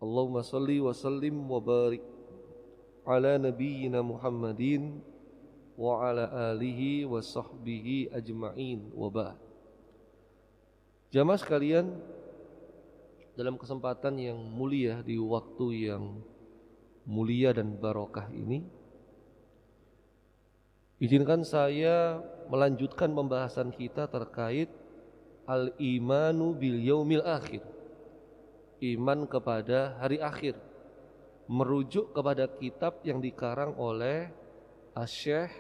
Allahumma salli wa sallim wa barik ala nabiyyina Muhammadin wa ala alihi wa sahbihi ajma'in wa ba'd. Jamaah sekalian, dalam kesempatan yang mulia di waktu yang mulia dan barokah ini, izinkan saya melanjutkan pembahasan kita terkait al-imanu bil yaumil akhir, iman kepada hari akhir, merujuk kepada kitab yang dikarang oleh Asy-Syaikh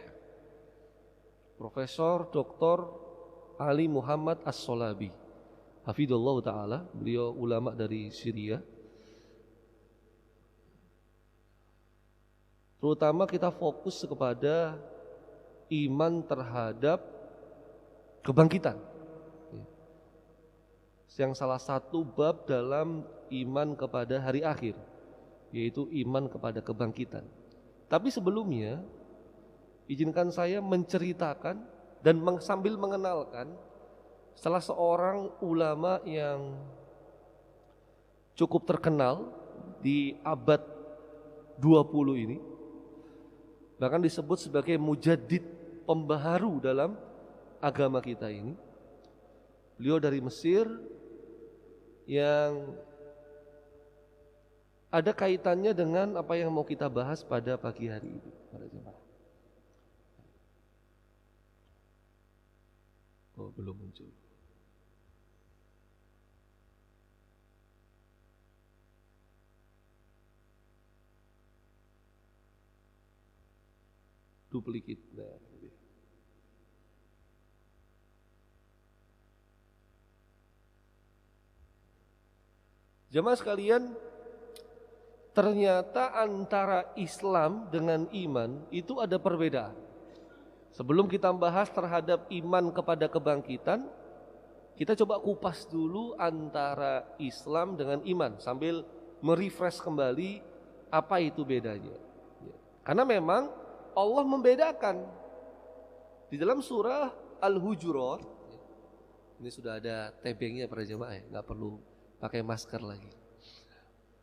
Profesor Dr. Ali Muhammad As-Solabi, hafidhullah ta'ala. Beliau ulama dari Syria. Terutama kita fokus kepada iman terhadap kebangkitan, yang salah satu bab dalam iman kepada hari akhir, yaitu iman kepada kebangkitan. Tapi sebelumnya, izinkan saya menceritakan dan sambil mengenalkan salah seorang ulama yang cukup terkenal di abad 20 ini, bahkan disebut sebagai mujaddid, pembaharu dalam agama kita ini. Beliau dari Mesir, yang ada kaitannya dengan apa yang mau kita bahas pada pagi hari ini, para jemaah. Oh, belum muncul. Duplicate. Jemaah sekalian, ternyata antara Islam dengan iman itu ada perbedaan. Sebelum kita bahas terhadap iman kepada kebangkitan, kita coba kupas dulu antara Islam dengan iman sambil merefresh kembali apa itu bedanya. Karena memang Allah membedakan di dalam surah Al-Hujurat. Ini sudah ada tebengnya para jemaah, nggak perlu pakai masker lagi.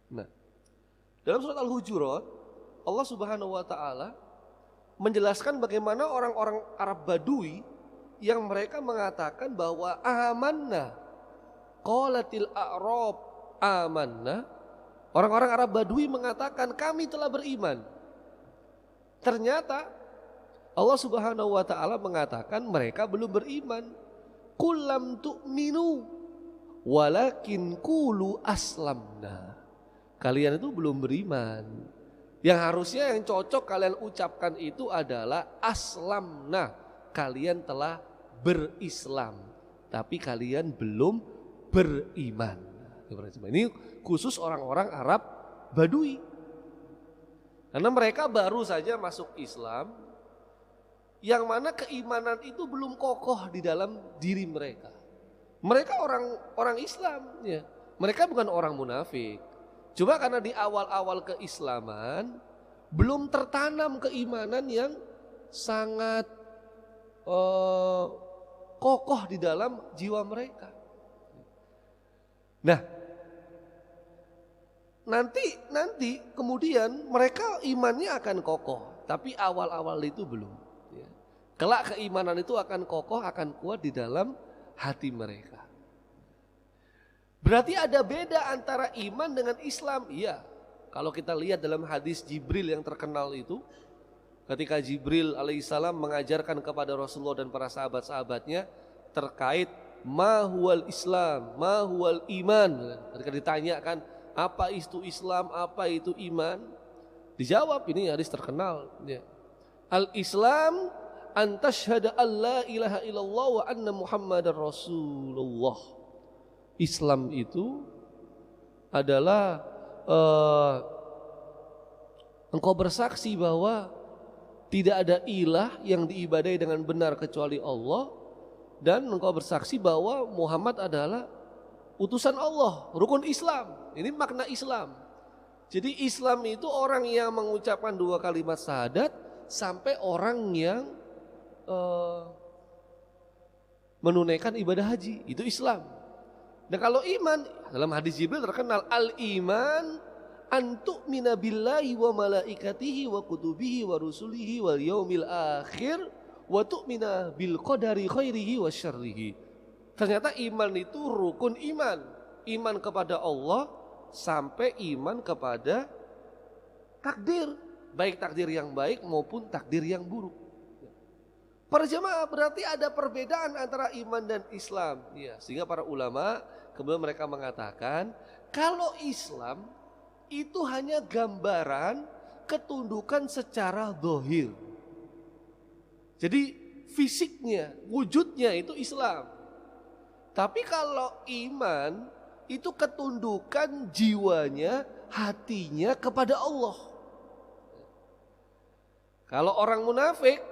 Nah, dalam surat Al-Hujurat, Allah Subhanahu wa taala menjelaskan bagaimana orang-orang Arab Badui yang mereka mengatakan bahwa amanna, qalatil a'rab amanna. Orang-orang Arab Badui mengatakan kami telah beriman. Ternyata Allah Subhanahu wa taala mengatakan mereka belum beriman. Qul lam tu'minu walakin qulu aslamna. Kalian itu belum beriman. Yang harusnya yang cocok kalian ucapkan itu adalah aslamna, kalian telah berislam, tapi kalian belum beriman. Ini khusus orang-orang Arab Badui, karena mereka baru saja masuk Islam, yang mana keimanan itu belum kokoh di dalam diri mereka. Mereka orang Islam, ya. Mereka bukan orang munafik. Cuma karena di awal-awal keislaman belum tertanam keimanan yang sangat kokoh di dalam jiwa mereka. Nah, nanti kemudian mereka imannya akan kokoh, tapi awal-awal itu belum. Kelak keimanan itu akan kokoh, akan kuat di dalam hati mereka. Berarti ada beda antara iman dengan Islam. Iya, kalau kita lihat dalam hadis Jibril yang terkenal itu, ketika Jibril alaihissalam mengajarkan kepada Rasulullah dan para sahabat-sahabatnya terkait ma huwal Islam, ma huwal iman. Ketika ditanyakan apa itu Islam, apa itu iman, dijawab, ini hadis terkenal, ya. Al-Islam an tashhada an la ilaha illallah wa anna Muhammadar Rasulullah. Islam itu adalah engkau bersaksi bahwa tidak ada ilah yang diibadai dengan benar kecuali Allah, dan engkau bersaksi bahwa Muhammad adalah utusan Allah, rukun Islam. Ini makna Islam. Jadi Islam itu orang yang mengucapkan dua kalimat syahadat sampai orang yang menunaikan ibadah haji, itu Islam. Dan kalau iman, dalam hadis Jibril terkenal al-iman antu'mina billahi wa malaikatihi wa kutubihi wa rusulihi wal yaumil akhir wa tu'mina bil qadari khairihi wa syarrihi. Ternyata iman itu rukun iman. Iman kepada Allah sampai iman kepada takdir, baik takdir yang baik maupun takdir yang buruk. Para jemaah, berarti ada perbedaan antara iman dan Islam. Ya, sehingga para ulama kemudian mereka mengatakan kalau Islam itu hanya gambaran ketundukan secara zahir. Jadi fisiknya, wujudnya itu Islam. Tapi kalau iman itu ketundukan jiwanya, hatinya kepada Allah. Kalau orang munafik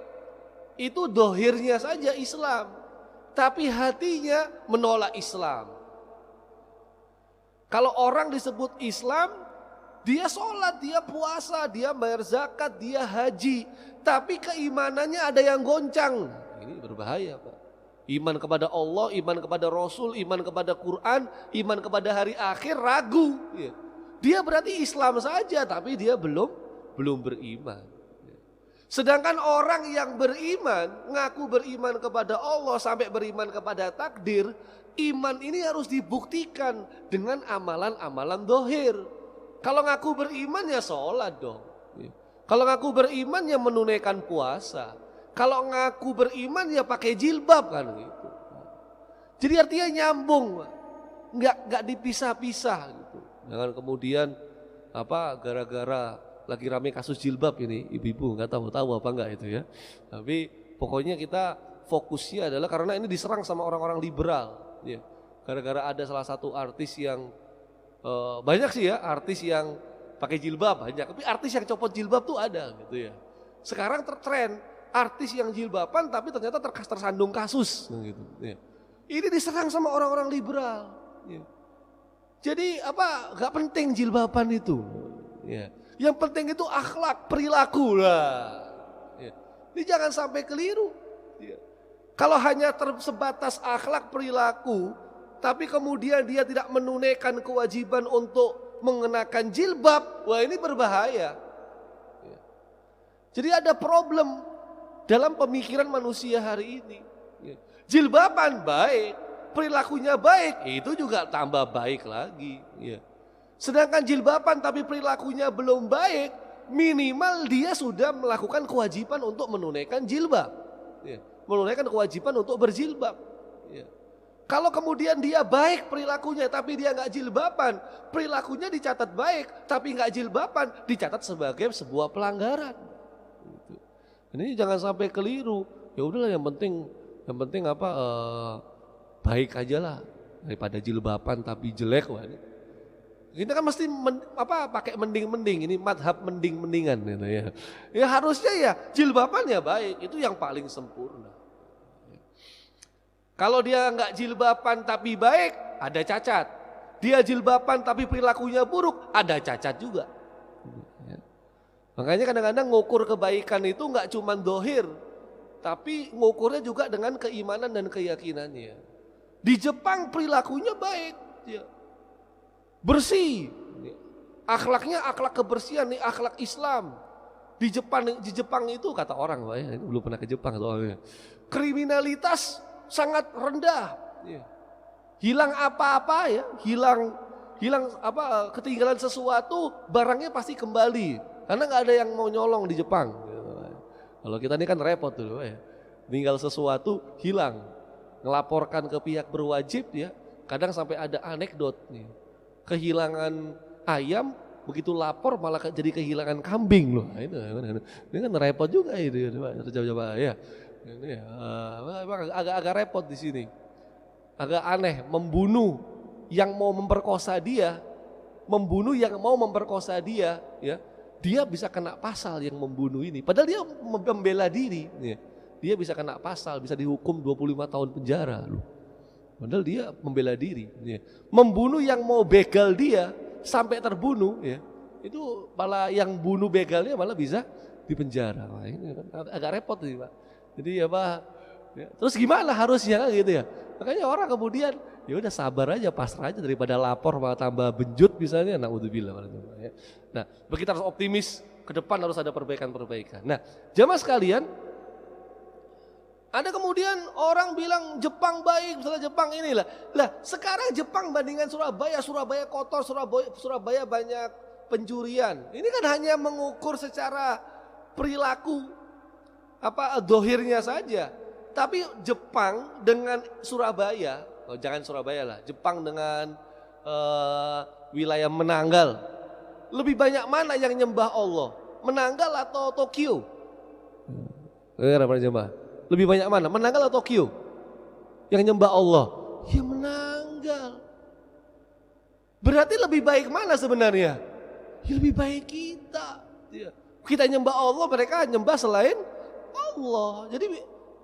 itu zahirnya saja Islam, tapi hatinya menolak Islam. Kalau orang disebut Islam, dia sholat, dia puasa, dia bayar zakat, dia haji, tapi keimanannya ada yang goncang. Ini berbahaya, Pak. Iman kepada Allah, iman kepada Rasul, iman kepada Quran, iman kepada hari akhir ragu. Dia berarti Islam saja, tapi dia belum beriman. Sedangkan orang yang beriman, ngaku beriman kepada Allah sampai beriman kepada takdir, iman ini harus dibuktikan dengan amalan-amalan zahir. Kalau ngaku beriman ya sholat dong. Kalau ngaku beriman ya menunaikan puasa. Kalau ngaku beriman ya pakai jilbab kan gitu. Jadi artinya nyambung, nggak dipisah-pisah gitu. Jangan kemudian gara-gara lagi rame kasus jilbab ini, ibu-ibu nggak tahu apa enggak itu ya. Tapi pokoknya kita fokusnya adalah karena ini diserang sama orang-orang liberal. Ya. Gara-gara ada salah satu artis yang banyak sih ya artis yang pakai jilbab banyak, tapi artis yang copot jilbab tuh ada gitu ya. Sekarang tertren artis yang jilbaban tapi ternyata tersandung kasus gitu. Ya. Ini diserang sama orang-orang liberal. Ya. Jadi nggak penting jilbaban itu. Ya. Yang penting itu akhlak, perilaku lah. Ya. Ini jangan sampai keliru. Ya. Kalau hanya sebatas akhlak, perilaku, tapi kemudian dia tidak menunaikan kewajiban untuk mengenakan jilbab, wah ini berbahaya. Ya. Jadi ada problem dalam pemikiran manusia hari ini. Ya. Jilbaban baik, perilakunya baik, itu juga tambah baik lagi. Ya. Sedangkan jilbaban tapi perilakunya belum baik, minimal dia sudah melakukan kewajiban untuk menunaikan jilbab. Ya. Menunaikan kewajiban untuk berjilbab. Ya. Kalau kemudian dia baik perilakunya tapi dia nggak jilbaban, perilakunya dicatat baik tapi nggak jilbaban, dicatat sebagai sebuah pelanggaran. Gitu. Ini jangan sampai keliru. Ya udahlah yang penting baik aja lah daripada jilbaban tapi jelek. Wah, ini kan mesti pakai mending-mending, ini madhab mending-mendingan gitu ya. Ya harusnya ya jilbaban ya baik, itu yang paling sempurna. Kalau dia nggak jilbaban tapi baik, ada cacat. Dia jilbaban tapi perilakunya buruk, ada cacat juga. Ya. Makanya kadang-kadang ngukur kebaikan itu nggak cuma dohir, tapi ngukurnya juga dengan keimanan dan keyakinannya. Di Jepang perilakunya baik, ya. Bersih, akhlaknya akhlak kebersihan nih, akhlak Islam. Di Jepang itu kata orang, ya, belum pernah ke Jepang soalnya. Kriminalitas sangat rendah, ya. Hilang apa-apa ya, hilang ketinggalan sesuatu, barangnya pasti kembali, karena nggak ada yang mau nyolong di Jepang. Kalau kita ini kan repot dulu ya, tinggal sesuatu hilang, ngelaporkan ke pihak berwajib ya, kadang sampai ada anekdot nih, kehilangan ayam begitu lapor malah jadi kehilangan kambing loh. Nah, ini kan repot juga itu coba ya. Ini agak repot di sini, agak aneh. Membunuh yang mau memperkosa dia, ya, dia bisa kena pasal yang membunuh ini. Padahal dia membela diri, ya. Dia bisa kena pasal, bisa dihukum 25 tahun penjara loh. Padahal dia membela diri, ya. Membunuh yang mau begal dia sampai terbunuh, ya, itu malah yang bunuh begalnya malah bisa dipenjara. Wah, ini agak repot sih Pak. Jadi ya Pak, ya, terus gimana harusnya gitu ya. Makanya orang kemudian Ya udah sabar aja, pasrah aja daripada lapor malah tambah benjut misalnya. Naudzubillah. Nah, kita harus optimis, ke depan harus ada perbaikan-perbaikan. Nah, jamaah sekalian, ada kemudian orang bilang Jepang baik, misalnya Jepang inilah. Lah, sekarang Jepang bandingkan Surabaya, Surabaya kotor, Surabaya banyak pencurian. Ini kan hanya mengukur secara perilaku dohirnya saja. Tapi Jepang dengan Surabaya, jangan Surabaya lah, Jepang dengan wilayah Menanggal, lebih banyak mana yang nyembah Allah? Menanggal atau Tokyo? Apa nyembah? Lebih banyak mana? Menanggal atau Tokyo? Yang nyembah Allah? Ya Menanggal. Berarti lebih baik mana sebenarnya? Ya lebih baik kita. Kita nyembah Allah, mereka nyembah selain Allah. Jadi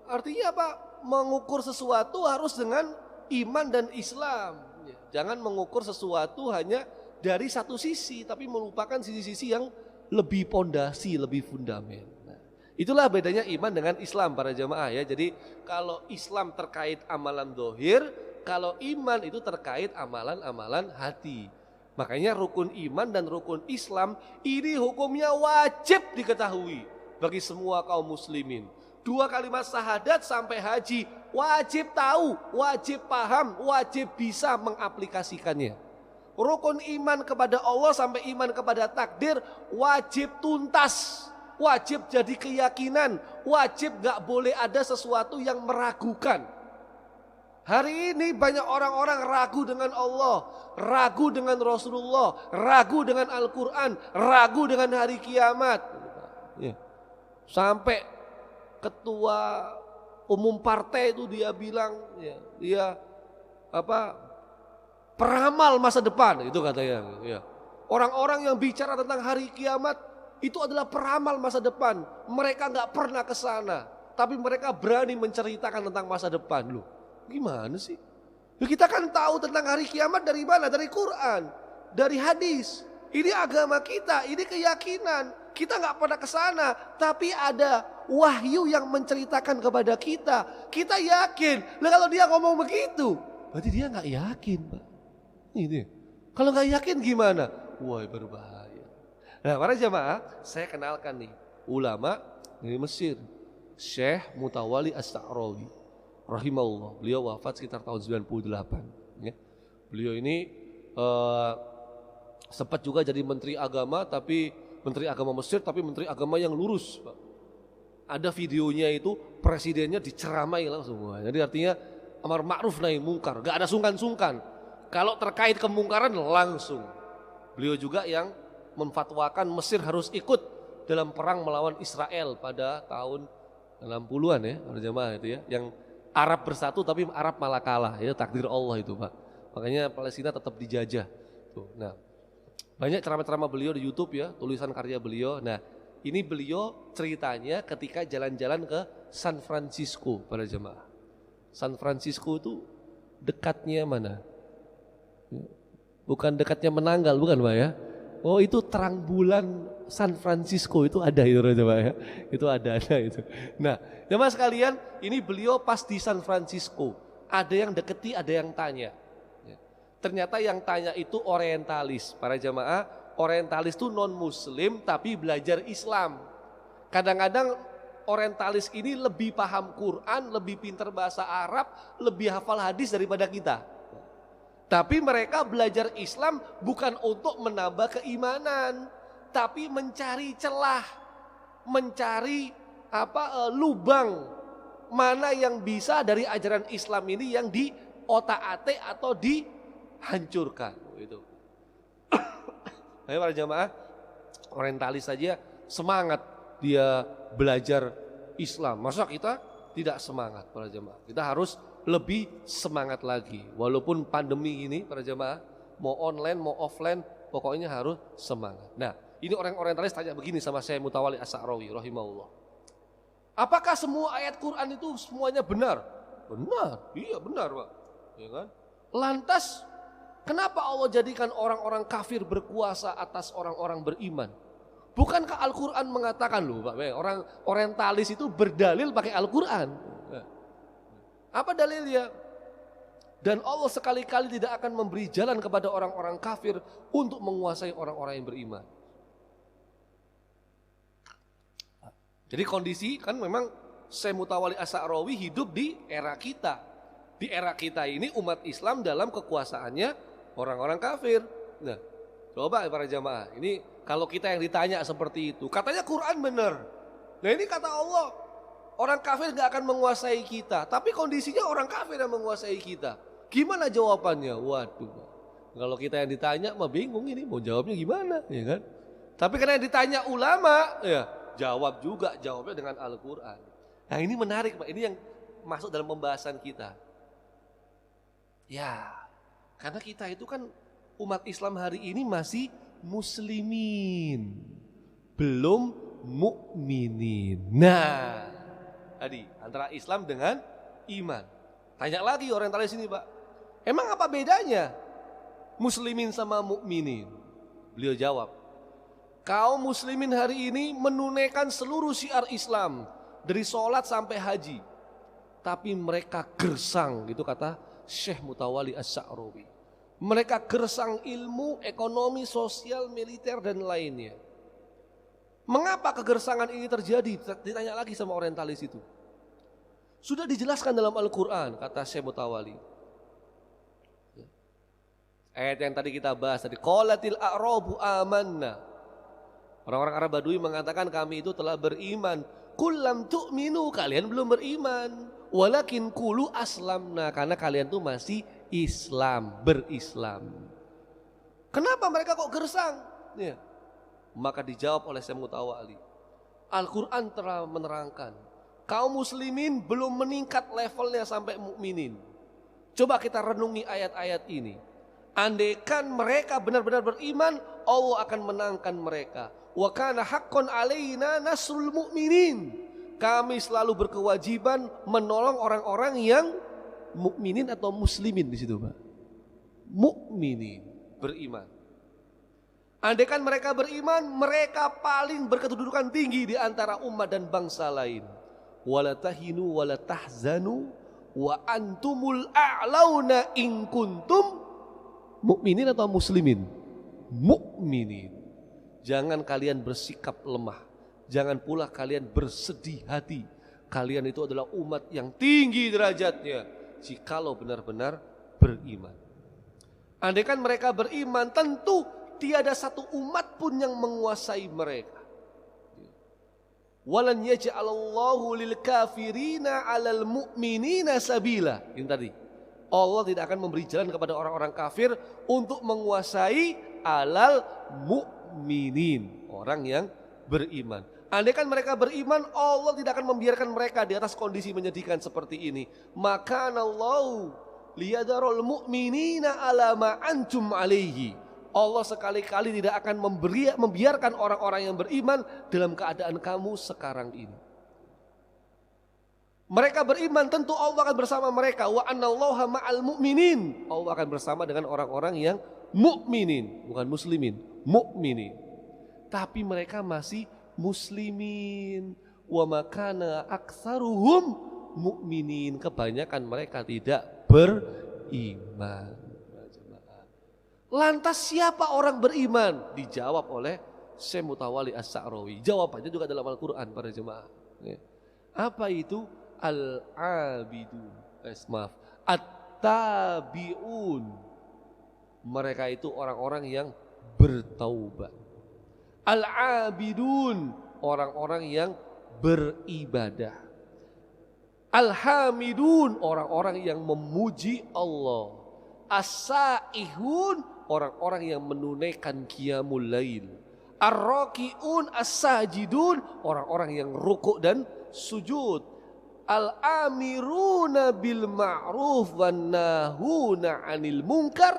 artinya apa? Mengukur sesuatu harus dengan iman dan Islam. Jangan mengukur sesuatu hanya dari satu sisi, tapi melupakan sisi-sisi yang lebih pondasi, lebih fundamen. Nah, itulah bedanya iman dengan Islam para jamaah ya. Jadi kalau Islam terkait amalan dohir, kalau iman itu terkait amalan-amalan hati. Makanya rukun iman dan rukun Islam ini hukumnya wajib diketahui bagi semua kaum muslimin. 2 kalimat syahadat sampai haji wajib tahu, wajib paham, wajib bisa mengaplikasikannya. Rukun iman kepada Allah sampai iman kepada takdir wajib tuntas, wajib jadi keyakinan, wajib gak boleh ada sesuatu yang meragukan. Hari ini banyak orang-orang ragu dengan Allah, ragu dengan Rasulullah, ragu dengan Al-Quran, ragu dengan hari kiamat. Sampai ketua umum partai itu dia bilang, dia peramal masa depan, itu katanya. Orang-orang yang bicara tentang hari kiamat itu adalah peramal masa depan. Mereka nggak pernah ke sana, tapi mereka berani menceritakan tentang masa depan. Loh, gimana sih? Kita kan tahu tentang hari kiamat dari mana? Dari Quran, dari hadis. Ini agama kita, ini keyakinan. Kita nggak pernah ke sana, tapi ada wahyu yang menceritakan kepada kita. Kita yakin. Nah, kalau dia ngomong begitu, berarti dia nggak yakin, Pak. Ini. Kalau nggak yakin gimana? Wah, berbahaya. Nah, para jamaah, saya kenalkan nih ulama dari Mesir, Syekh Mutawalli As-Sa'rawi, rahimahullah. Beliau wafat sekitar tahun 98. Ya. Beliau ini sempat juga jadi menteri agama, tapi menteri agama Mesir, tapi menteri agama yang lurus, Pak. Ada videonya itu presidennya diceramai langsung. Jadi artinya amar ma'ruf nahi mungkar, gak ada sungkan-sungkan. Kalau terkait kemungkaran langsung. Beliau juga yang memfatwakan Mesir harus ikut dalam perang melawan Israel pada tahun 60-an ya, jamaah itu ya. Yang Arab bersatu tapi Arab malah kalah, ya takdir Allah itu, Pak. Makanya Palestina tetap dijajah. Tuh. Nah, banyak ceramah-ceramah beliau di YouTube ya, tulisan karya beliau. Nah, ini beliau ceritanya ketika jalan-jalan ke San Francisco pada jemaah. San Francisco itu dekatnya mana? Bukan dekatnya Menanggal, bukan Pak ya? Oh, itu terang bulan San Francisco itu ada itu Pak ya. Itu ada itu. Nah, jemaah sekalian, ini beliau pas di San Francisco. Ada yang deketi, ada yang tanya. Ternyata yang tanya itu orientalis. Para jemaah, orientalis itu non muslim tapi belajar Islam. Kadang-kadang orientalis ini lebih paham Quran, lebih pintar bahasa Arab, lebih hafal hadis daripada kita. Tapi mereka belajar Islam bukan untuk menambah keimanan, tapi mencari celah, mencari lubang mana yang bisa dari ajaran Islam ini yang diotak-atik atau dihancurkan. Itu. Ayo para jamaah, orientalis saja semangat dia belajar Islam. Masa kita tidak semangat para jamaah? Kita harus lebih semangat lagi. Walaupun pandemi ini para jamaah, mau online mau offline, pokoknya harus semangat. Nah, ini orang orientalis tanya begini sama saya Mutawalli As-Sa'rawi rahimahullah. Apakah semua ayat Quran itu semuanya benar? Benar, iya benar Pak. Ya kan? Lantas kenapa Allah jadikan orang-orang kafir berkuasa atas orang-orang beriman? Bukankah Al-Quran mengatakan loh Pak, orang orientalis itu berdalil pakai Al-Quran. Apa dalilnya? Dan Allah sekali-kali tidak akan memberi jalan kepada orang-orang kafir untuk menguasai orang-orang yang beriman. Jadi kondisi kan memang Syekh Mutawalli As-Sa'rawi hidup di era kita. Di era kita ini umat Islam dalam kekuasaannya orang-orang kafir. Nah, coba para jamaah, ini kalau kita yang ditanya seperti itu, katanya Quran benar. Nah ini kata Allah, orang kafir gak akan menguasai kita, tapi kondisinya orang kafir yang menguasai kita. Gimana jawabannya? Waduh, kalau kita yang ditanya mah bingung ini mau jawabnya gimana, ya kan? Tapi karena yang ditanya ulama, ya jawab juga, jawabnya dengan Al-Quran. Nah ini menarik Pak, ini yang masuk dalam pembahasan kita. Ya, karena kita itu kan umat Islam hari ini masih muslimin, belum mukminin. Nah, tadi antara Islam dengan iman. Tanya lagi orientalis ini Pak, emang apa bedanya muslimin sama mukminin? Beliau jawab, kaum muslimin hari ini menunaikan seluruh syiar Islam dari sholat sampai haji, tapi mereka gersang, gitu kata Syekh Mutawalli As-Sa'rawi. Mereka gersang ilmu, ekonomi, sosial, militer dan lainnya. Mengapa kegersangan ini terjadi? Ditanya lagi sama orientalis itu. Sudah dijelaskan dalam Al-Quran, kata Syekh Mutawalli. Ayat yang tadi kita bahas tadi, qalatil a'rabu amanna. Orang-orang Arab Badui mengatakan kami itu telah beriman. Qul lam tu'minu, kalian belum beriman. Walakin qulu aslamna, karena kalian tuh masih Islam, berislam. Kenapa mereka kok gersang? Ya. Maka dijawab oleh Syekh Mutawalli, Al-Quran telah menerangkan kaum muslimin belum meningkat levelnya sampai mukminin. Coba kita renungi ayat-ayat ini. Andaikan mereka benar-benar beriman, Allah akan menangkan mereka. Wa kana haqqan alaina nasrul mu'minin. Kami selalu berkewajiban menolong orang-orang yang mukminin atau muslimin di situ, Pak. Mukminin, beriman. Andaikan mereka beriman, mereka paling berkedudukan tinggi di antara umat dan bangsa lain. Wala tahinu wala tahzanu wa antumul a'launa in kuntum mukminin atau muslimin? Mukminin. Jangan kalian bersikap lemah. Jangan pula kalian bersedih hati. Kalian itu adalah umat yang tinggi derajatnya jikalau benar-benar beriman. Andaikan mereka beriman, tentu tiada satu umat pun yang menguasai mereka. Walan yaj'alallahu lil kafirina 'alal mu'minina sabila. Ini tadi. Allah tidak akan memberi jalan kepada orang-orang kafir untuk menguasai alal mu'minin, orang yang beriman. Andaikan mereka beriman, Allah tidak akan membiarkan mereka di atas kondisi menyedihkan seperti ini. Maka Allah liyadarul mu'minina ala ma antum alaihi. Allah sekali-kali tidak akan membiarkan orang-orang yang beriman dalam keadaan kamu sekarang ini. Mereka beriman, tentu Allah akan bersama mereka. Wa anallaha ma'al mu'minin. Allah akan bersama dengan orang-orang yang mukminin, bukan muslimin, mukminin. Tapi mereka masih muslimin. Wa makana aktsaruhum mukminin. Kebanyakan mereka tidak beriman. Lantas siapa orang beriman? Dijawab oleh Syekh Mutawalli As-Sa'rawi. Jawabannya juga dalam Al-Quran para jemaah. Apa itu? Al-abidun. Maaf. At-tabi'un. Mereka itu orang-orang yang bertaubat. Al-abidun. Orang-orang yang beribadah. Al-hamidun. Orang-orang yang memuji Allah. As-sa'ihun. Orang-orang yang menunaikan qiyamul lail. Ar-raki'un as-sajidun. Orang-orang yang rukuk dan sujud. Al-amiruna bil ma'ruf wan nahuna 'anil munkar.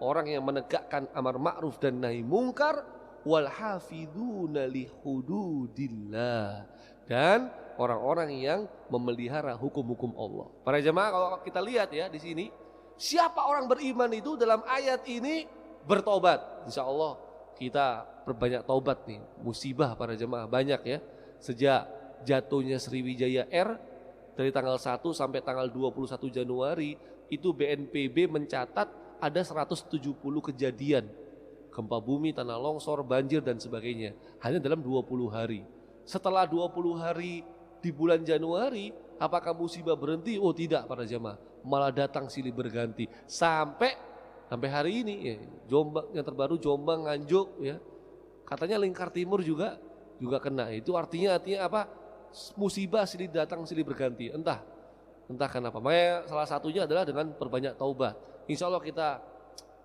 Orang yang menegakkan amar ma'ruf dan nahi munkar. Wal hafiduna li hududillah. Dan orang-orang yang memelihara hukum-hukum Allah. Para jemaah, kalau kita lihat ya di sini, siapa orang beriman itu dalam ayat ini bertobat. Insya Allah kita perbanyak taubat nih. Musibah para jemaah banyak ya. Sejak jatuhnya Sriwijaya Air dari tanggal 1 sampai tanggal 21 Januari itu BNPB mencatat ada 170 kejadian gempa bumi, tanah longsor, banjir dan sebagainya hanya dalam 20 hari. Setelah 20 hari di bulan Januari, apakah musibah berhenti? Oh tidak para jamaah, malah datang silih berganti sampai hari ini ya. Jombang yang terbaru, Jombang, Nganjuk ya. Katanya Lingkar Timur juga kena. Itu artinya apa? Musibah silih datang silih berganti. Entah kenapa. Makanya salah satunya adalah dengan perbanyak taubat. Insya Allah kita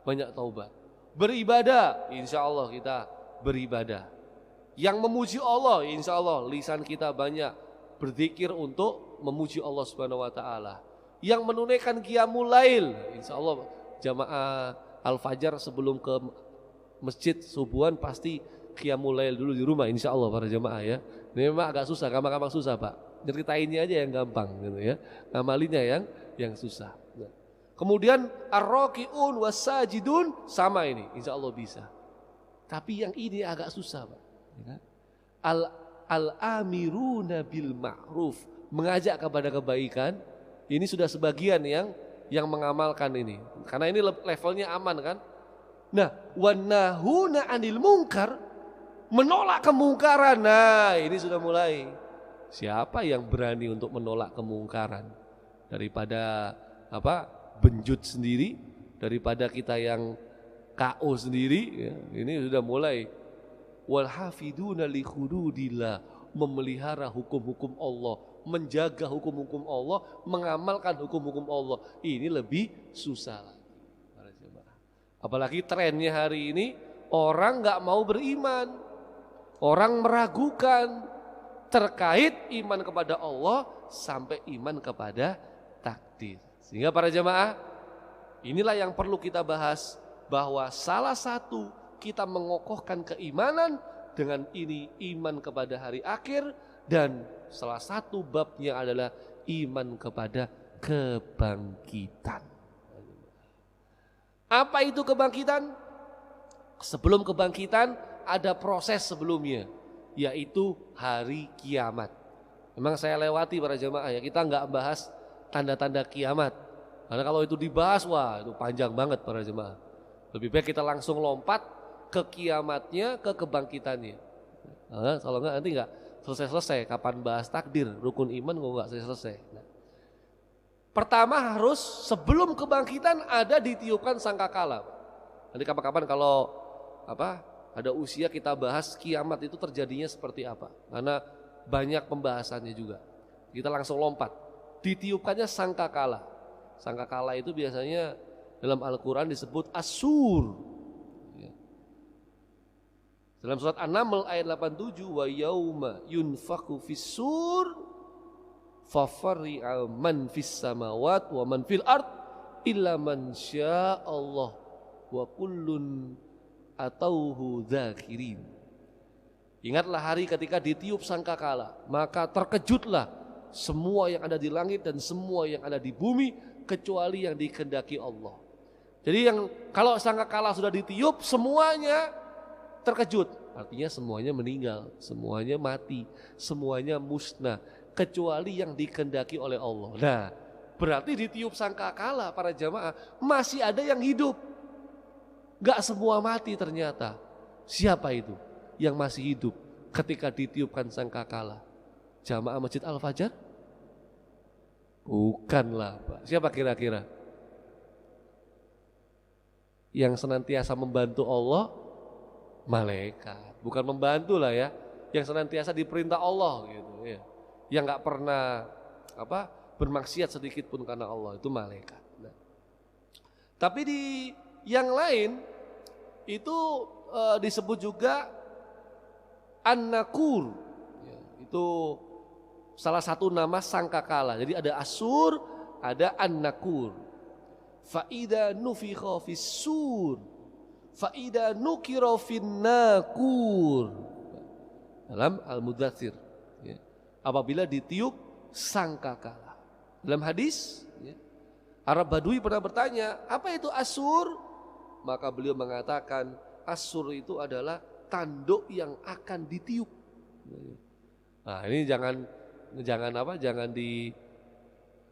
banyak taubat. Beribadah, insya Allah kita beribadah. Yang memuji Allah, insya Allah lisan kita banyak berzikir untuk memuji Allah Subhanahu Wa Taala. Yang menunaikan qiyamul lail, insya Allah jamaah Al-Fajar sebelum ke masjid subuhan pasti qiyamul lail dulu di rumah, insya Allah para jamaah ya. Ini memang agak susah, gampang susah Pak. Ceritainnya aja yang gampang gitu ya. Ngamalinya yang susah. Nah. Kemudian ar-raqiun was-sajidun sama ini, insya Allah bisa. Tapi yang ini agak susah Pak. Al-amiruna bil ma'ruf, mengajak kepada kebaikan. Ini sudah sebagian yang mengamalkan ini. Karena ini levelnya aman kan. Nah, wan nahuna 'anil munkar, menolak kemungkaran. Nah, ini sudah mulai. Siapa yang berani untuk menolak kemungkaran? Daripada benjut sendiri, daripada kita yang KO sendiri ya, ini sudah mulai. Wal hafiduna li hududillah, memelihara hukum-hukum Allah, menjaga hukum-hukum Allah, mengamalkan hukum-hukum Allah. Ini lebih susah lagi. Apalagi trennya hari ini orang nggak mau beriman, orang meragukan terkait iman kepada Allah sampai iman kepada takdir. Sehingga para jamaah, inilah yang perlu kita bahas, bahwa salah satu kita mengokohkan keimanan dengan ini iman kepada hari akhir, dan salah satu babnya adalah iman kepada kebangkitan. Apa itu kebangkitan? Sebelum kebangkitan ada proses sebelumnya, yaitu hari kiamat. Memang saya lewati para jamaah ya, kita nggak bahas tanda-tanda kiamat. Karena kalau itu dibahas, wah itu panjang banget para jemaah. Lebih baik kita langsung lompat ke kiamatnya, ke kebangkitannya. Nah, kalau enggak nanti enggak selesai-selesai. Kapan bahas takdir, rukun iman kok enggak selesai. Nah. Pertama harus sebelum kebangkitan ada ditiupkan sangkakala. Nanti kapan-kapan kalau ada usia kita bahas kiamat itu terjadinya seperti apa. Karena banyak pembahasannya juga. Kita langsung lompat. Ditiupkannya sangkakala. Sangkakala itu biasanya dalam Al-Quran disebut As-Sur. Dalam surat An-Naml ayat 87, wa yauma yunfaku fis-sur fafari'a man fis samawat wa man fil ard illa man syaa Allah wa kullun atauhu dzakirin. Ingatlah hari ketika ditiup sangkakala, maka terkejutlah semua yang ada di langit dan semua yang ada di bumi kecuali yang dikehendaki Allah. Jadi yang kalau sangkakala sudah ditiup semuanya terkejut, artinya semuanya meninggal, semuanya mati, semuanya musnah kecuali yang dikehendaki oleh Allah. Nah, berarti ditiup sangkakala para jamaah masih ada yang hidup. Gak semua mati ternyata. Siapa itu yang masih hidup ketika ditiupkan sangkakala? Jamaah Masjid Al-Fajar? Bukanlah Pak. Siapa kira-kira? Yang senantiasa membantu Allah? Malaikat. Bukan membantu lah ya. Yang senantiasa diperintah Allah gitu ya. Yang gak pernah bermaksiat sedikit pun karena Allah, itu malaikat. Nah. Tapi di yang lain itu disebut juga An-Nakur ya, itu salah satu nama sangkakala. Jadi ada Asur, ada An-Nakur. Fa'ida nufikha fis-sur fa'ida nukira fin-nakur. Dalam Al-Mudaththir ya. Apabila ditiup sangkakala. Dalam hadis ya, Arab Badui pernah bertanya, apa itu Asur? Maka beliau mengatakan Asur itu adalah tanduk yang akan ditiup. Nah ini jangan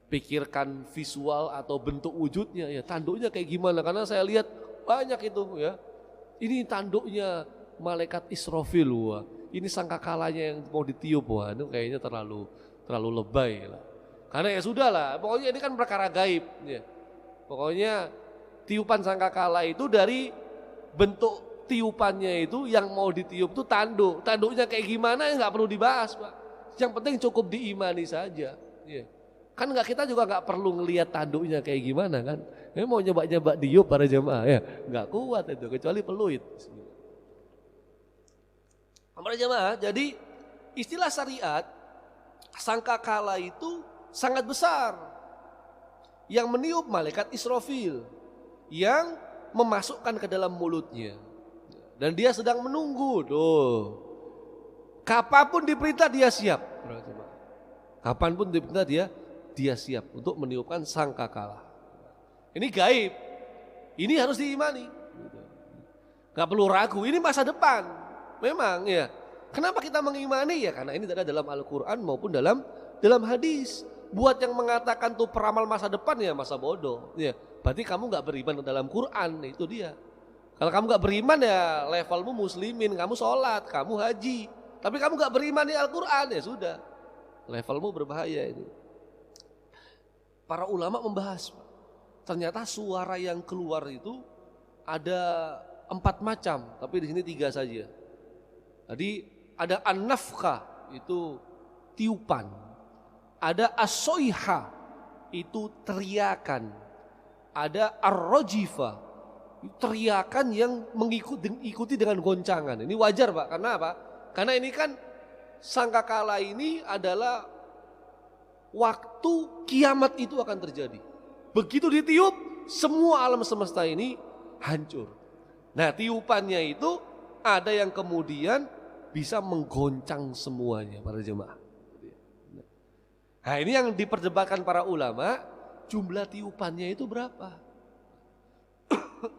pikirkan visual atau bentuk wujudnya ya, tanduknya kayak gimana, karena saya lihat banyak itu ya. Ini tanduknya malaikat Israfil, wah. Ini sangkakalanya yang mau ditiup, wah itu kayaknya terlalu lebay lah. Karena ya sudahlah, pokoknya ini kan perkara gaib ya. Pokoknya tiupan sangkakala itu dari bentuk tiupannya itu yang mau ditiup itu tanduk. Tanduknya kayak gimana ya nggak perlu dibahas, Pak. Yang penting cukup diimani saja. Ya. Kan kita juga nggak perlu ngelihat tanduknya kayak gimana kan. Ini mau nyoba-nyoba diup para jemaah ya, nggak kuat itu kecuali peluit. Para jemaah, jadi istilah syariat sangkakala itu sangat besar. Yang meniup malaikat Israfil yang memasukkan ke dalam mulutnya. Dan dia sedang menunggu tuh. Kapanpun diperintah dia siap. Kapanpun diperintah dia siap untuk meniupkan sangkakala. Ini gaib. Ini harus diimani. Gak perlu ragu, ini masa depan. Memang ya. Kenapa kita mengimani ya? Karena ini ada dalam Al-Quran maupun dalam hadis. Buat yang mengatakan tuh peramal masa depan ya masa bodoh. Ya, berarti kamu gak beriman dalam Quran, itu dia. Kalau kamu gak beriman ya levelmu muslimin, kamu sholat, kamu haji. Tapi kamu gak beriman di Al-Quran ya sudah. Levelmu berbahaya ini. Para ulama membahas, ternyata suara yang keluar itu ada 4 macam, tapi di sini 3 saja. Jadi ada an-nafkah, itu tiupan. Ada as-soiha, itu teriakan. Ada ar-rojifa, teriakan yang mengikuti dengan goncangan. Ini wajar Pak, karena apa? Karena ini kan sangkakala ini adalah waktu kiamat itu akan terjadi. Begitu ditiup, semua alam semesta ini hancur. Nah tiupannya itu ada yang kemudian bisa menggoncang semuanya para jemaah. Nah ini yang diperdebatkan para ulama, jumlah tiupannya itu berapa?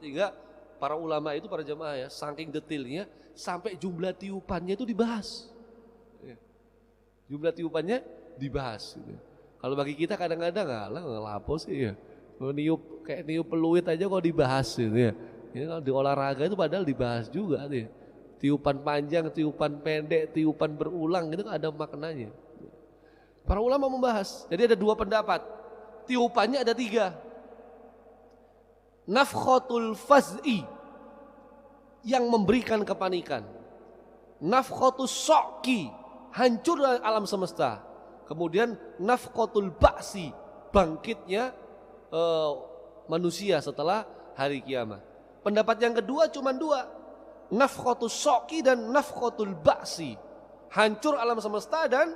Sehingga para ulama itu para jemaah ya, saking detailnya sampai jumlah tiupannya itu dibahas. Jumlah tiupannya dibahas. Kalau bagi kita kadang-kadang ngelapo sih ya. Niup peluit aja kok dibahas gitu ya. Ini kalau di olahraga itu padahal dibahas juga nih. Tiupan panjang, tiupan pendek, tiupan berulang itu kan ada maknanya. Para ulama membahas. Jadi ada 2 pendapat. Tiupannya ada 3. Nafkhatul faz'i yang memberikan kepanikan. Nafkhatus so'ki, hancur alam semesta. Kemudian nafkhatul ba'si, bangkitnya manusia setelah hari kiamat. Pendapat yang kedua cuma 2. Nafkhatus so'ki dan nafkhatul ba'si. Hancur alam semesta dan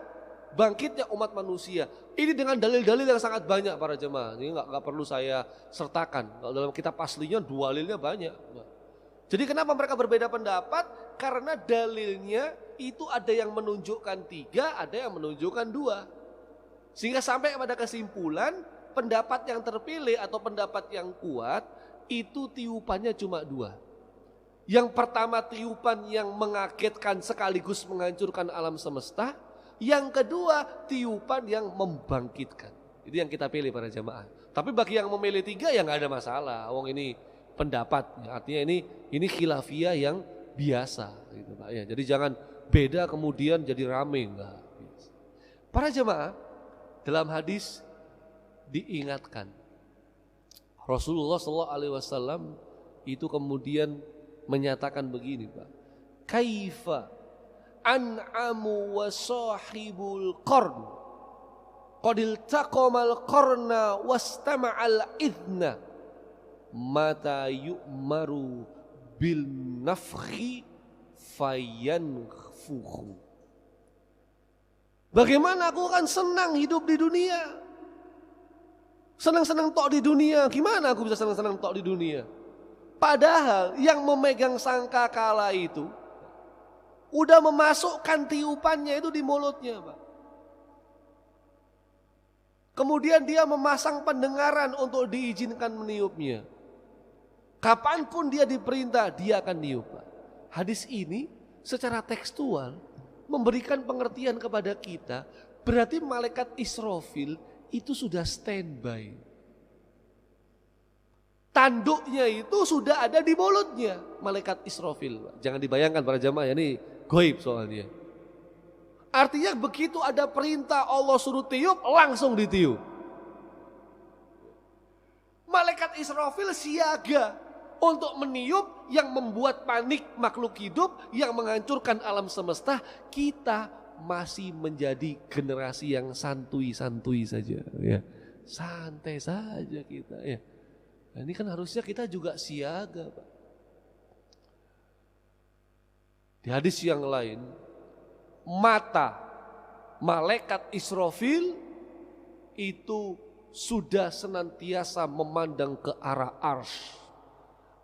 bangkitnya umat manusia. Ini dengan dalil-dalil yang sangat banyak para jemaah. Ini nggak perlu saya sertakan. Kalau dalam kitab aslinya dalilnya banyak. Jadi kenapa mereka berbeda pendapat? Karena dalilnya itu ada yang menunjukkan 3, ada yang menunjukkan 2. Sehingga sampai pada kesimpulan pendapat yang terpilih atau pendapat yang kuat itu tiupannya cuma 2. Yang pertama tiupan yang mengagetkan sekaligus menghancurkan alam semesta. Yang kedua tiupan yang membangkitkan. Itu yang kita pilih para jemaah. Tapi bagi yang memilih 3 ya nggak ada masalah. Wong ini pendapat, artinya ini khilafiyah yang biasa gitu Pak ya. Jadi jangan beda kemudian jadi rame, enggak. Para jemaah, dalam hadis diingatkan Rasulullah SAW itu kemudian menyatakan begini Pak. Kaifa an'amu wa sahibul qarn qadil taqamal qarna wastama'al idna mata yu'maru bil nafkhi fayanfuhu. Bagaimana aku kan senang hidup di dunia, senang-senang tok di dunia. Gimana aku bisa senang-senang tok di dunia? Padahal yang memegang sangkakala itu udah memasukkan tiupannya itu di mulutnya Pak. Kemudian dia memasang pendengaran untuk diizinkan meniupnya. Kapanpun dia diperintah, dia akan niup Pak. Hadis ini secara tekstual memberikan pengertian kepada kita, berarti malaikat Israfil itu sudah standby. Tanduknya itu sudah ada di mulutnya, malaikat Israfil. Jangan dibayangkan para jamaah, ini goib soalnya. Artinya begitu ada perintah Allah suruh tiup, langsung ditiup. Malaikat Israfil siaga untuk meniup yang membuat panik makhluk hidup, yang menghancurkan alam semesta. Kita masih menjadi generasi yang santuy-santuy saja, ya. Santai saja kita, ya. Nah, ini kan harusnya kita juga siaga, Pak. Di hadis yang lain, mata malaikat Israfil itu sudah senantiasa memandang ke arah arsy.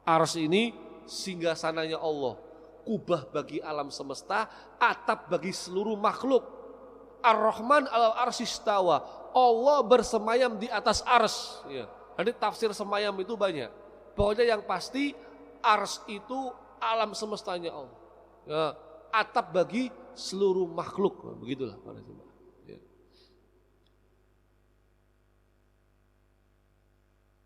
Arsy ini singgasananya Allah, kubah bagi alam semesta, atap bagi seluruh makhluk. Ar-Rahman al-arsy istawa, Allah bersemayam di atas arsy, ya. Jadi tafsir semayam itu banyak. Pokoknya yang pasti ars itu alam semestanya Allah. Ya, atap bagi seluruh makhluk. Begitulah para jemaah. Ya.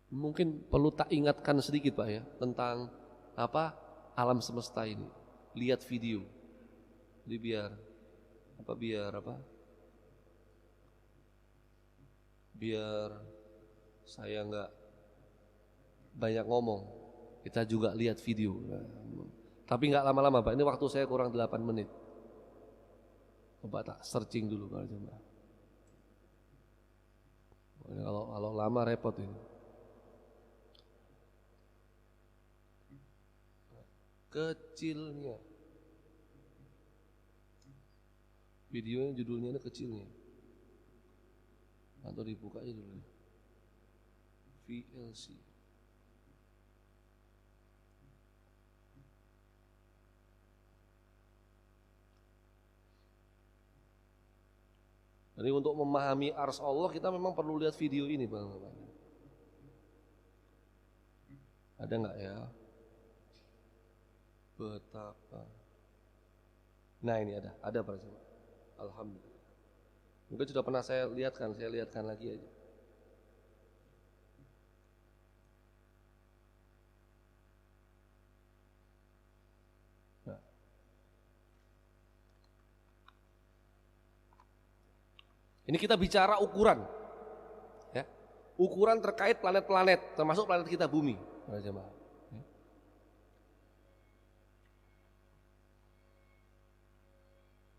Mungkin perlu tak ingatkan sedikit Pak ya tentang apa alam semesta ini. Lihat video. Jadi biar saya nggak banyak ngomong, kita juga lihat video. Tapi nggak lama-lama Pak, ini waktu saya kurang 8 menit. Coba tak searching dulu Pak. Kalau lama repot ini. Kecilnya. Videonya judulnya ini kecilnya. Atau dibuka aja dulu. VLC. Jadi untuk memahami ars Allah kita memang perlu lihat video ini Bang. Ada nggak ya? Betapa. Nah ini ada para jemaah. Alhamdulillah. Mungkin sudah pernah saya lihatkan lagi aja. Ini kita bicara ukuran, ya, ukuran terkait planet-planet, termasuk planet kita bumi.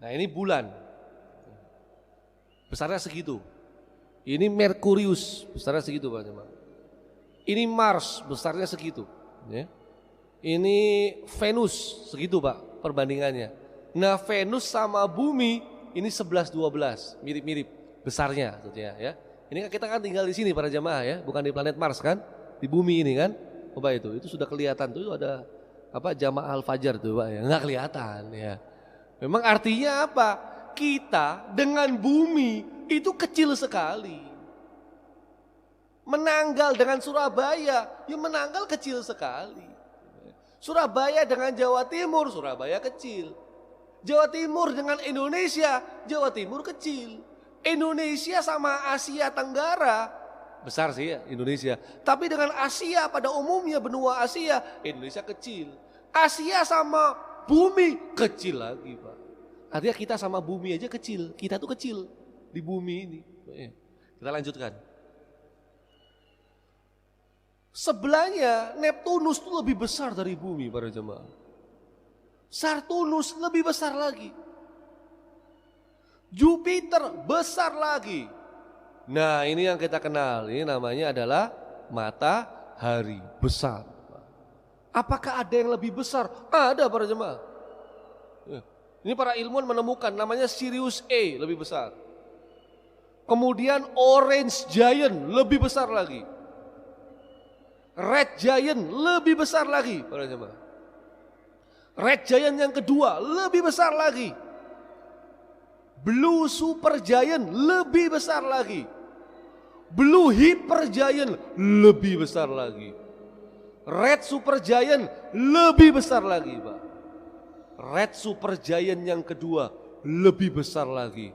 Nah ini bulan, besarnya segitu. Ini Merkurius, besarnya segitu Pak jemaah. Ini Mars, besarnya segitu. Ya. Ini Venus, segitu Pak perbandingannya. Nah Venus sama bumi ini 11-12, mirip-mirip besarnya ya. Ini kita kan tinggal di sini para jamaah ya, bukan di planet Mars kan, di bumi ini kan. Coba itu sudah kelihatan tuh ada apa jamaah al-fajar tuh Pak ya, enggak kelihatan ya. Memang artinya apa? Kita dengan bumi itu kecil sekali. Menanggal dengan Surabaya, ya menanggal kecil sekali. Surabaya dengan Jawa Timur, Surabaya kecil. Jawa Timur dengan Indonesia, Jawa Timur kecil. Indonesia sama Asia Tenggara, besar sih ya Indonesia. Tapi dengan Asia pada umumnya, benua Asia, Indonesia kecil. Asia sama bumi, kecil lagi Pak. Artinya kita sama bumi aja kecil, kita tuh kecil di bumi ini. Kita lanjutkan. Sebelahnya Neptunus itu lebih besar dari bumi para jemaah. Saturnus lebih besar lagi. Jupiter besar lagi. Nah ini yang kita kenal, ini namanya adalah matahari besar. Apakah ada yang lebih besar? Ada para jemaah. Ini para ilmuwan menemukan namanya Sirius A lebih besar. Kemudian Orange Giant lebih besar lagi. Red Giant lebih besar lagi para jemaah. Red Giant yang kedua lebih besar lagi. Blue Super Giant lebih besar lagi. Blue Hyper Giant lebih besar lagi. Red Super Giant lebih besar lagi Pak. Red Super Giant yang kedua lebih besar lagi.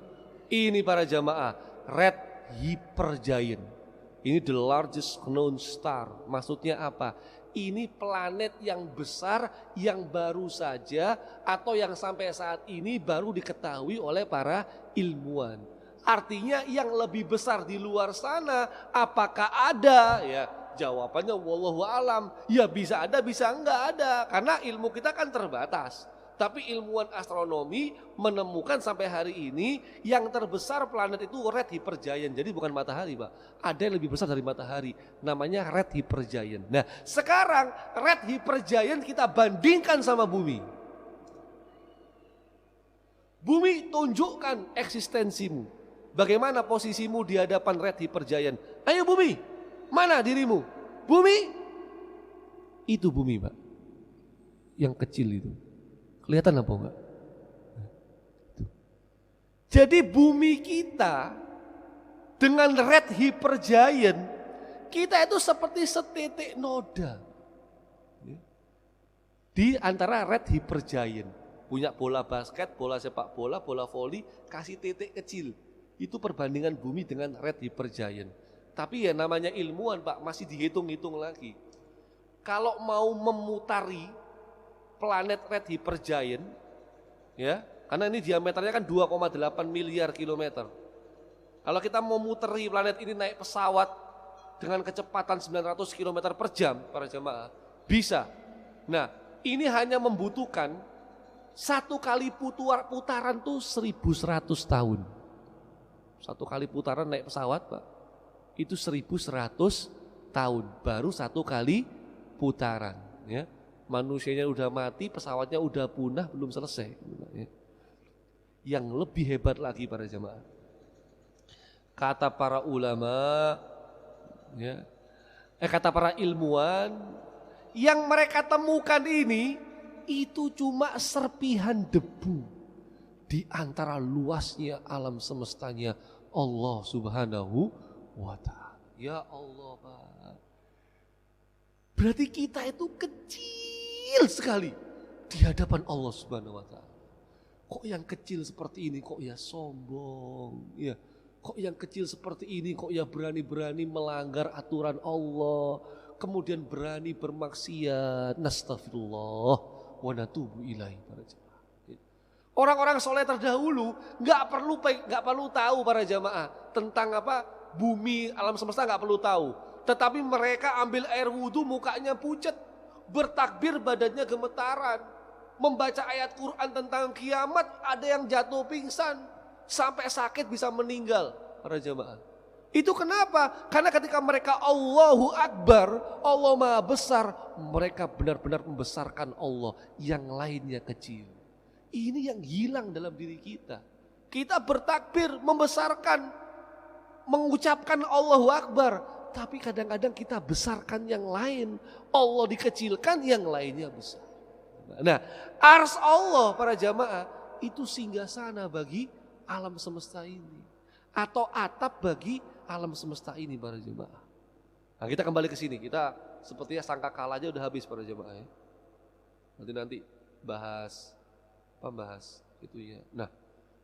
Ini para jamaah, Red Hypergiant. Ini the largest known star. Maksudnya apa? Ini planet yang besar yang baru saja atau yang sampai saat ini baru diketahui oleh para ilmuwan. Artinya yang lebih besar di luar sana apakah ada? Ya, jawabannya wallahu alam. Ya bisa ada, bisa enggak ada. Karena ilmu kita kan terbatas. Tapi ilmuwan astronomi menemukan sampai hari ini yang terbesar planet itu Red Hypergiant. Jadi bukan matahari, Pak. Ada yang lebih besar dari matahari. Namanya Red Hypergiant. Nah, sekarang Red Hypergiant kita bandingkan sama bumi. Bumi, tunjukkan eksistensimu. Bagaimana posisimu di hadapan Red Hypergiant? Ayo bumi, mana dirimu? Bumi, itu bumi, Pak. Yang kecil itu. Kelihatan apa enggak? Jadi bumi kita dengan Red Hypergiant, kita itu seperti setitik noda di antara Red Hypergiant. Punya bola basket, bola sepak bola, bola voli, kasih titik kecil. Itu perbandingan bumi dengan Red Hypergiant. Tapi ya namanya ilmuwan, Pak, masih dihitung-hitung lagi. Kalau mau memutari planet Red Hypergiant, ya, karena ini diameternya kan 2,8 miliar kilometer. Kalau kita mau muteri planet ini naik pesawat dengan kecepatan 900 kilometer per jam, para jemaah, bisa. Nah, ini hanya membutuhkan satu kali putaran tuh 1100 tahun. Satu kali putaran naik pesawat, Pak, itu 1100 tahun, baru satu kali putaran, ya. Manusianya udah mati, pesawatnya udah punah, belum selesai. Yang lebih hebat lagi para jemaah, kata para ulama, ya, kata para ilmuwan, yang mereka temukan ini itu cuma serpihan debu di antara luasnya alam semestanya Allah Subhanahu wa Ta'ala. Ya Allah, Pak. Berarti kita itu kecil sekali di hadapan Allah Subhanahu wa Ta'ala. Kok yang kecil seperti ini kok ya sombong, ya. Kok yang kecil seperti ini kok ya berani-berani melanggar aturan Allah, kemudian berani bermaksiat. Nastaghfirullah wa natubu ilaihi. Orang-orang soleh terdahulu nggak perlu tahu para jamaah tentang apa bumi alam semesta, nggak perlu tahu. Tetapi mereka ambil air wudhu mukanya pucat, bertakbir badannya gemetaran, membaca ayat Quran tentang kiamat, ada yang jatuh pingsan, sampai sakit bisa meninggal para jemaah. Itu kenapa? Karena ketika mereka Allahu Akbar, Allah Maha Besar, mereka benar-benar membesarkan Allah, yang lainnya kecil. Ini yang hilang dalam diri kita. Kita bertakbir, membesarkan, mengucapkan Allahu Akbar, tapi kadang-kadang kita besarkan yang lain, Allah dikecilkan, yang lainnya besar. Nah, ars Allah para jamaah itu singgasana bagi alam semesta ini, atau atap bagi alam semesta ini para jamaah. Nah, kita kembali ke sini, kita sepertinya sangka kalah aja udah habis para jamaah ya. Nanti bahas itu ya. Nah,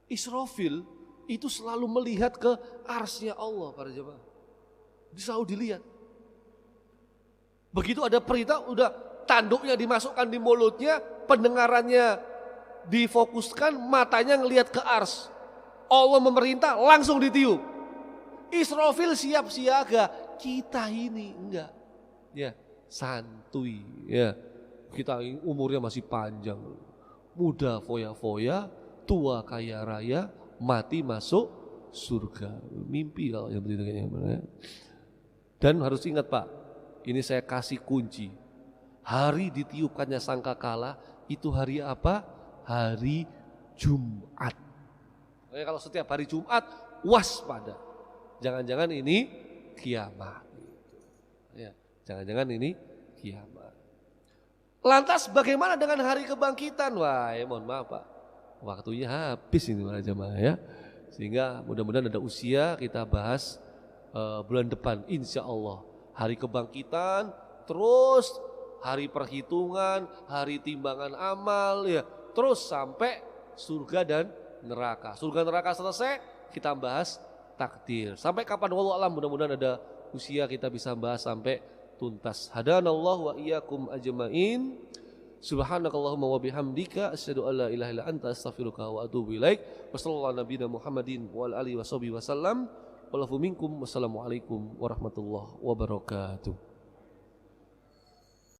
Israfil itu selalu melihat ke arsnya Allah para jamaah. Selalu dilihat. Begitu ada perintah, udah tanduknya dimasukkan di mulutnya, pendengarannya difokuskan, matanya ngelihat ke ars. Allah memerintah, langsung ditiup. Israfil siap siaga, kita ini enggak. Ya, santuy ya. Kita umurnya masih panjang. Muda foya-foya, tua kaya raya, mati masuk surga. Mimpi kalau yang begitu kayaknya. Dan harus ingat Pak, ini saya kasih kunci. Hari ditiupkannya sangkakala itu hari apa? Hari Jumat. Kalau setiap hari Jumat waspada. Jangan-jangan ini kiamat. Ya, jangan-jangan ini kiamat. Lantas bagaimana dengan hari kebangkitan? Wah, ya mohon maaf Pak, waktunya habis ini para jamaah ya. Sehingga mudah-mudahan ada usia kita bahas bulan depan insya Allah. Hari kebangkitan, terus hari perhitungan, hari timbangan amal ya, terus sampai surga dan neraka. Surga neraka selesai, kita bahas takdir. Sampai kapan wallahu alam, mudah-mudahan ada usia kita bisa bahas sampai tuntas. Hadanallahu wa iyyakum ajmain. Subhanakallahumma wa bihamdika asyhadu an la ilaha illa anta astaghfiruka wa atubu ilaik. Wassallallahu ala nabiyina Muhammadin wa ala alihi wasallam. Wassalamualaikum warahmatullahi wabarakatuh.